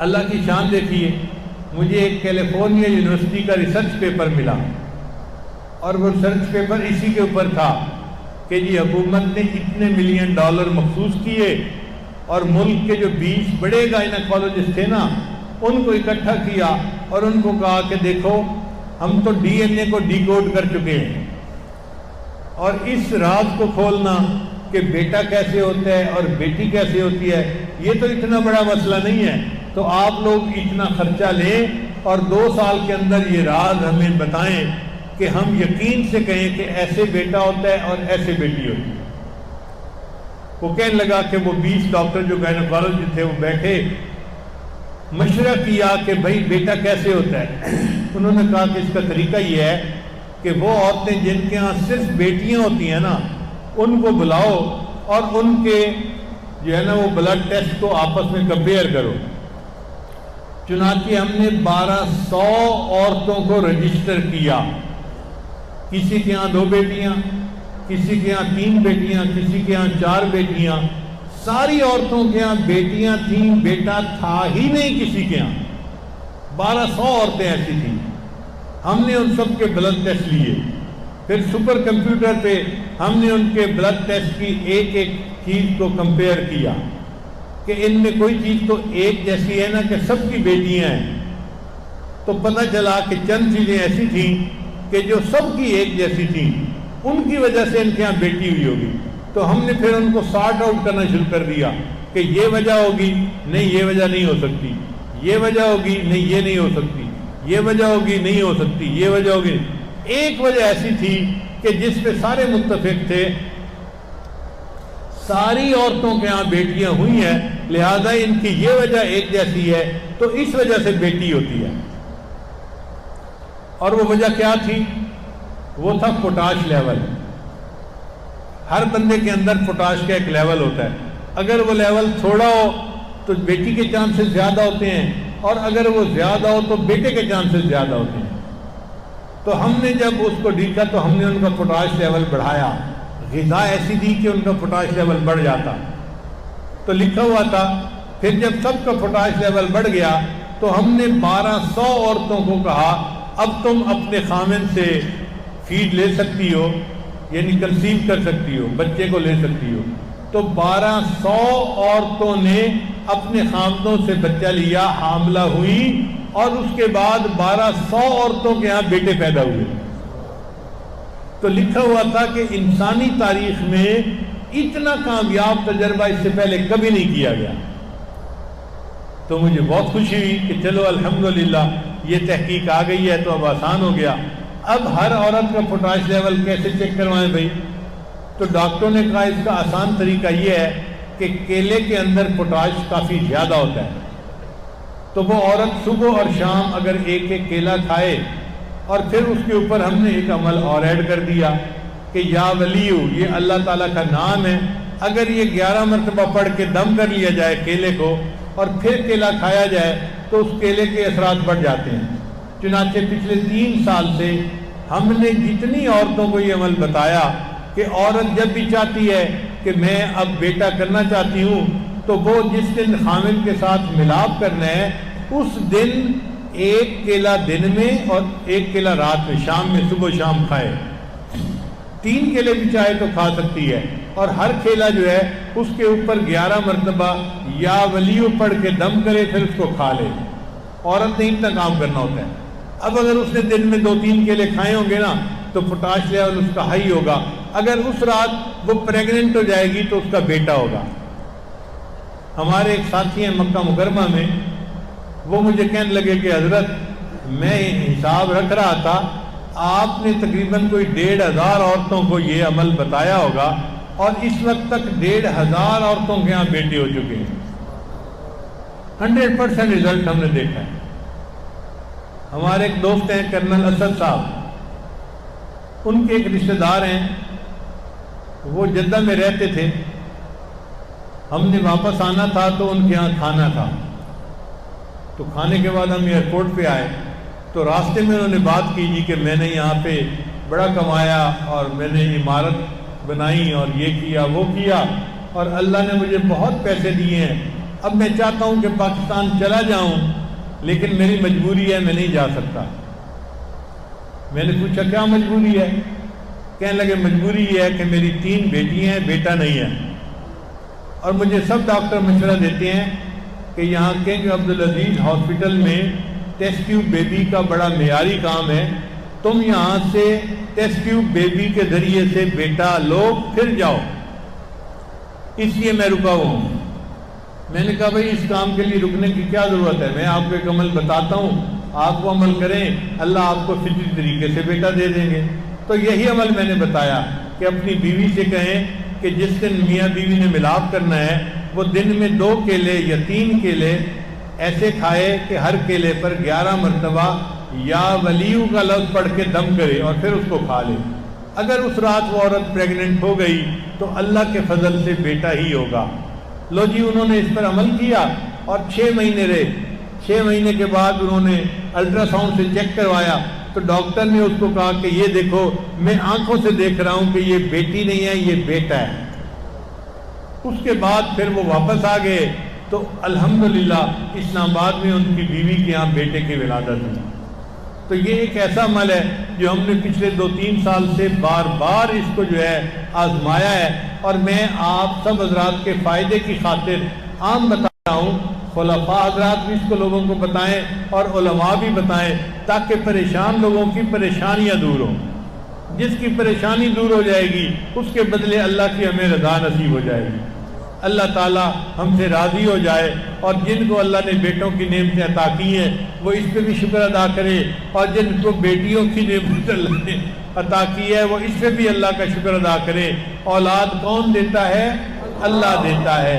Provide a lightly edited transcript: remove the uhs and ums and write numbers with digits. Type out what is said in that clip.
اللہ کی شان دیکھیے، مجھے ایک کیلیفورنیا یونیورسٹی کا ریسرچ پیپر ملا، اور وہ ریسرچ پیپر اسی کے اوپر تھا کہ جی حکومت نے اتنے $ملین مخصوص کیے اور ملک کے جو 20 بڑے گائنیکالوجسٹ تھے نا ان کو اکٹھا کیا اور ان کو کہا کہ دیکھو ہم تو ڈی این اے کو ڈیکوڈ کر چکے ہیں، اور اس راز کو کھولنا کہ بیٹا کیسے ہوتا ہے اور بیٹی کیسے ہوتی ہے یہ تو اتنا بڑا مسئلہ نہیں ہے، تو آپ لوگ اتنا خرچہ لیں اور 2 سال کے اندر یہ راز ہمیں بتائیں کہ ہم یقین سے کہیں کہ ایسے بیٹا ہوتا ہے اور ایسے بیٹی ہوتی ہے۔ وہ کہنے لگا کہ وہ 20 ڈاکٹر جو گائنیکالوجسٹ تھے وہ بیٹھے، مشورہ کیا کہ بھائی بیٹا کیسے ہوتا ہے۔ انہوں نے کہا کہ اس کا طریقہ یہ ہے کہ وہ عورتیں جن کے ہاں صرف بیٹیاں ہوتی ہیں نا ان کو بلاؤ اور ان کے جو ہے نا وہ بلڈ ٹیسٹ کو آپس میں کمپیئر کرو۔ چنانچہ ہم نے 1200 عورتوں کو رجسٹر کیا، کسی کے ہاں 2 بیٹیاں، کسی کے ہاں 3 بیٹیاں، کسی کے ہاں 4 بیٹیاں، ساری عورتوں کے ہاں بیٹیاں تھیں، بیٹا تھا ہی نہیں کسی کے ہاں۔ 1200 عورتیں ایسی تھیں۔ ہم نے ان سب کے بلڈ ٹیسٹ لیے، پھر سپر کمپیوٹر پہ ہم نے ان کے بلڈ ٹیسٹ کی ایک ایک چیز کو کمپیئر کیا کہ ان میں کوئی چیز تو ایک جیسی ہے نا کہ سب کی بیٹیاں ہیں، تو پتہ چلا کہ چند چیزیں ایسی تھیں کہ جو سب کی ایک جیسی تھیں، ان کی وجہ سے ان کے یہاں بیٹی ہوئی ہوگی۔ تو ہم نے پھر ان کو سارٹ آؤٹ کرنا شروع کر دیا کہ یہ وجہ ہوگی، نہیں یہ وجہ نہیں ہو سکتی، یہ وجہ ہوگی، نہیں یہ نہیں ہو سکتی، یہ وجہ ہوگی، نہیں ہو سکتی، یہ وجہ ہوگی۔ ایک وجہ ایسی تھی کہ جس پہ سارے متفق تھے، ساری عورتوں کے ہاں بیٹیاں ہوئی ہیں، لہذا ان کی یہ وجہ ایک جیسی ہے تو اس وجہ سے بیٹی ہوتی ہے۔ اور وہ وجہ کیا تھی؟ وہ تھا پوٹاش لیول۔ ہر بندے کے اندر پوٹاش کا ایک لیول ہوتا ہے، اگر وہ لیول تھوڑا ہو تو بیٹی کے چانسز زیادہ ہوتے ہیں، اور اگر وہ زیادہ ہو تو بیٹے کے چانسز زیادہ ہوتے ہیں۔ تو ہم نے جب اس کو دیکھا تو ہم نے ان کا پوٹاش لیول بڑھایا، غذا ایسی دی کہ ان کا پوٹاش لیول بڑھ جاتا۔ تو لکھا ہوا تھا پھر جب سب کا پوٹاش لیول بڑھ گیا تو ہم نے 1200 عورتوں کو کہا اب تم اپنے خامن سے فیڈ لے سکتی ہو، یعنی کنسیو کر سکتی ہو، بچے کو لے سکتی ہو۔ تو 1200 عورتوں نے اپنے خامدوں سے بچہ لیا، حاملہ ہوئی، اور اس کے بعد 1200 عورتوں کے ہاں بیٹے پیدا ہوئے۔ تو لکھا ہوا تھا کہ انسانی تاریخ میں اتنا کامیاب تجربہ اس سے پہلے کبھی نہیں کیا گیا۔ تو مجھے بہت خوشی ہوئی کہ چلو الحمدللہ یہ تحقیق آ گئی ہے تو اب آسان ہو گیا۔ اب ہر عورت کا پوٹاش لیول کیسے چیک کروائیں بھائی؟ تو ڈاکٹروں نے کہا اس کا آسان طریقہ یہ ہے کہ کیلے کے اندر پوٹاش کافی زیادہ ہوتا ہے، تو وہ عورت صبح اور شام اگر ایک ایک کیلا کھائے، اور پھر اس کے اوپر ہم نے ایک عمل اور ایڈ کر دیا کہ یا ولیو، یہ اللہ تعالیٰ کا نام ہے، اگر یہ 11 مرتبہ پڑھ کے دم کر لیا جائے کیلے کو اور پھر کیلا کھایا جائے تو اس کیلے کے اثرات بڑھ جاتے ہیں۔ چنانچہ پچھلے 3 سال سے ہم نے جتنی عورتوں کو یہ عمل بتایا کہ عورت جب بھی چاہتی ہے کہ میں اب بیٹا کرنا چاہتی ہوں تو وہ جس دن خامن کے ساتھ ملاپ کرنا ہے اس دن 1 کیلا دن میں اور 1 کیلا رات میں، شام میں، صبح شام کھائے۔ 3 کیلے بھی چاہے تو کھا سکتی ہے، اور ہر کیلا جو ہے اس کے اوپر 11 مرتبہ یا ولیو پڑھ کے دم کرے، پھر اس کو کھا لے۔ عورت نے اتنا کام کرنا ہوتا ہے۔ اب اگر اس نے دن میں 2-3 کیلے کھائے ہوں گے نا تو پوٹاش لیول اس کا ہائی ہوگا۔ اگر اس رات وہ پریگننٹ ہو جائے گی تو اس کا بیٹا ہوگا۔ ہمارے ایک ساتھی ہیں مکہ مکرمہ میں، وہ مجھے کہنے لگے کہ حضرت میں حساب رکھ رہا تھا، آپ نے تقریباً کوئی 1500 عورتوں کو یہ عمل بتایا ہوگا، اور اس وقت تک 1500 عورتوں کے ہاں بیٹے ہو چکے ہیں۔ 100% رزلٹ ہم نے دیکھا ہے۔ ہمارے ایک دوست ہیں کرنل اسد صاحب، ان کے ایک رشتہ دار ہیں، وہ جدہ میں رہتے تھے، ہم نے واپس آنا تھا تو ان کے ہاں کھانا تھا، تو کھانے کے بعد ہم ایئرپورٹ پہ آئے تو راستے میں انہوں نے بات کی جی کہ میں نے یہاں پہ بڑا کمایا اور میں نے عمارت بنائی اور یہ کیا وہ کیا اور اللہ نے مجھے بہت پیسے دیے ہیں، اب میں چاہتا ہوں کہ پاکستان چلا جاؤں، لیکن میری مجبوری ہے، میں نہیں جا سکتا۔ میں نے پوچھا کیا مجبوری ہے؟ کہنے لگے مجبوری یہ ہے کہ میری 3 بیٹیاں ہیں، بیٹا نہیں ہے، اور مجھے سب ڈاکٹر مشورہ دیتے ہیں کہ یہاں کنگ عبدالعزیز ہاسپٹل میں ٹیسٹ ٹیوب بیبی کا بڑا معیاری کام ہے، تم یہاں سے ٹیسٹ ٹیوب بیبی کے ذریعے سے بیٹا لو پھر جاؤ، اس لیے میں رکا ہوں۔ میں نے کہا بھائی اس کام کے لیے رکنے کی کیا ضرورت ہے، میں آپ کو ایک عمل بتاتا ہوں، آپ وہ عمل کریں، اللہ آپ کو فطری طریقے سے بیٹا دے دیں گے۔ تو یہی عمل میں نے بتایا کہ اپنی بیوی سے کہیں کہ جس دن میاں بیوی نے ملاپ کرنا ہے وہ دن میں 2 کیلے یا 3 کیلے ایسے کھائے کہ ہر کیلے پر 11 مرتبہ یا ولیو کا لفظ پڑھ کے دم کرے اور پھر اس کو کھا لے۔ اگر اس رات وہ عورت پریگننٹ ہو گئی تو اللہ کے فضل سے بیٹا ہی ہوگا۔ لو جی انہوں نے اس پر عمل کیا اور 6 مہینے رہے۔ 6 مہینے کے بعد انہوں نے الٹرا ساؤنڈ سے چیک کروایا تو ڈاکٹر نے اس کو کہا کہ یہ دیکھو میں آنکھوں سے دیکھ رہا ہوں کہ یہ بیٹی نہیں ہے، یہ بیٹا ہے۔ اس کے بعد پھر وہ واپس آ گئے تو الحمدللہ اسلام آباد میں ان کی بیوی کے ہاں بیٹے کی ولادت ہوئی۔ تو یہ ایک ایسا عمل ہے جو ہم نے پچھلے 2-3 سال سے بار بار اس کو جو ہے آزمایا ہے، اور میں آپ سب حضرات کے فائدے کی خاطر عام بتا رہا ہوں، خلفاء حضرات بھی اس کو لوگوں کو بتائیں اور علماء بھی بتائیں، تاکہ پریشان لوگوں کی پریشانیاں دور ہوں۔ جس کی پریشانی دور ہو جائے گی اس کے بدلے اللہ کی ہمیں رضا نصیب ہو جائے گی، اللہ تعالیٰ ہم سے راضی ہو جائے، اور جن کو اللہ نے بیٹوں کی نعمتیں عطا کی ہیں وہ اس پہ بھی شکر ادا کرے، اور جن کو بیٹیوں کی نعمت اللہ نے عطا کی ہے وہ اس پہ بھی اللہ کا شکر ادا کرے۔ اولاد کون دیتا ہے؟ اللہ دیتا ہے۔